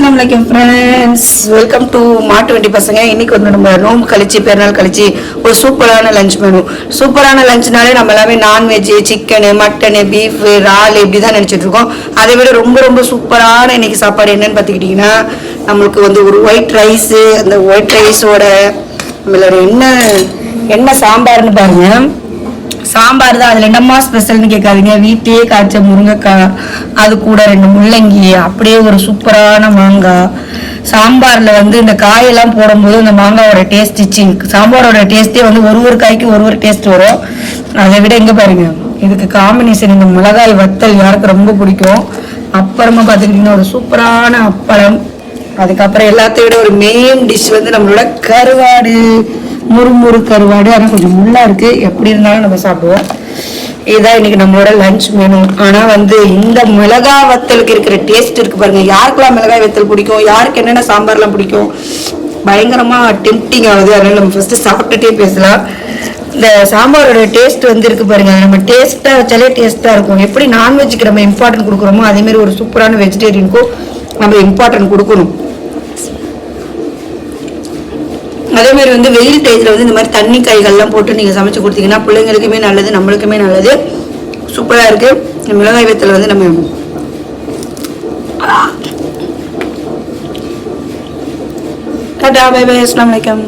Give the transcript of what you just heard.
அஸ்ஸலாமு அலைக்கும் friends, welcome to மாட்டு வண்டி பசங்க. இன்னைக்கு வந்து நம்ம நோம்பு கழிச்சு பெருநாள் கழிச்சு ஒரு சூப்பரான லஞ்ச் மெனு. சூப்பரான லஞ்ச்னாலே நம்ம எல்லாமே நான்வெஜ், சிக்கனு, மட்டனு, பீஃப், இறால் இப்படி தான் நினச்சிட்டு இருக்கோம். அதை விட ரொம்ப ரொம்ப சூப்பரான இன்னைக்கு சாப்பாடு என்னன்னு பார்த்துக்கிட்டிங்கன்னா, நம்மளுக்கு வந்து ஒரு ஒயிட் ரைஸு. அந்த ஒயிட் ரைஸோட நம்மளோட என்ன சாம்பார்னு பாருங்க. சாம்பார் தான். அதில் என்னம்மா ஸ்பெஷல்னு கேட்காதீங்க. வீட்டையே காய்ச்ச முருங்கைக்காய், அது கூட 2 முள்ளங்கி, அப்படியே ஒரு சூப்பரான மாங்காய். சாம்பாரில் வந்து இந்த காயெல்லாம் போடும்போது இந்த மாங்காயோட டேஸ்ட், சாம்பாரோட டேஸ்ட்டே வந்து ஒரு காய்க்கு ஒரு டேஸ்ட் வரும். அதை விட இங்கே பாருங்க, இதுக்கு காம்பினேஷன் இந்த மிளகாய் வத்தல் யாருக்கு ரொம்ப பிடிக்கும். அப்புறமா பார்த்துக்கிட்டிங்கன்னா ஒரு சூப்பரான அப்பளம். அதுக்கப்புறம் எல்லாத்தையும் விட ஒரு மெயின் டிஷ் வந்து நம்மளோட கருவாடு, முறுமுறு கருவாடு. ஆனால் கொஞ்சம் முள்ளா இருக்கு, எப்படி இருந்தாலும் நம்ம சாப்பிடுவோம். இதுதான் இன்னைக்கு நம்மளோட லஞ்ச் மெனு. ஆனால் வந்து இந்த மிளகாய் வத்தலுக்கு இருக்கிற டேஸ்ட் இருக்கு பாருங்க. யாருக்கெல்லாம் மிளகாய் வத்தல் பிடிக்கும், யாருக்கு என்னென்ன சாம்பார்லாம் பிடிக்கும், பயங்கரமா டெம்ப்டிங் ஆகுது. அதனால நம்ம ஃபர்ஸ்ட் சாப்பிட்டுட்டே பேசலாம். இந்த சாம்பாரோட டேஸ்ட் வந்து இருக்கு பாருங்க. நம்ம டேஸ்டா வச்சாலே டேஸ்டா இருக்கும். எப்படி நான்வெஜ்ஜுக்கு நம்ம இம்பார்ட்டன்ட் கொடுக்குறோமோ அதே மாதிரி ஒரு சூப்பரான வெஜிடேரியனுக்கும் நம்ம இம்பார்ட்டன்ட் கொடுக்கணும். அதே மாதிரி வந்து வெயில் டைத்துல வந்து இந்த மாதிரி தண்ணி காய்கள்லாம் போட்டு நீங்கள் சமைச்சு கொடுத்தீங்கன்னா பிள்ளைங்களுக்குமே நல்லது, நம்மளுக்குமே நல்லது. சூப்பராக இருக்கு. மிளகாய் வத்தல் வந்து நம்ம டாடா பை பை, அஸ்ஸலாமு அலைக்கும்.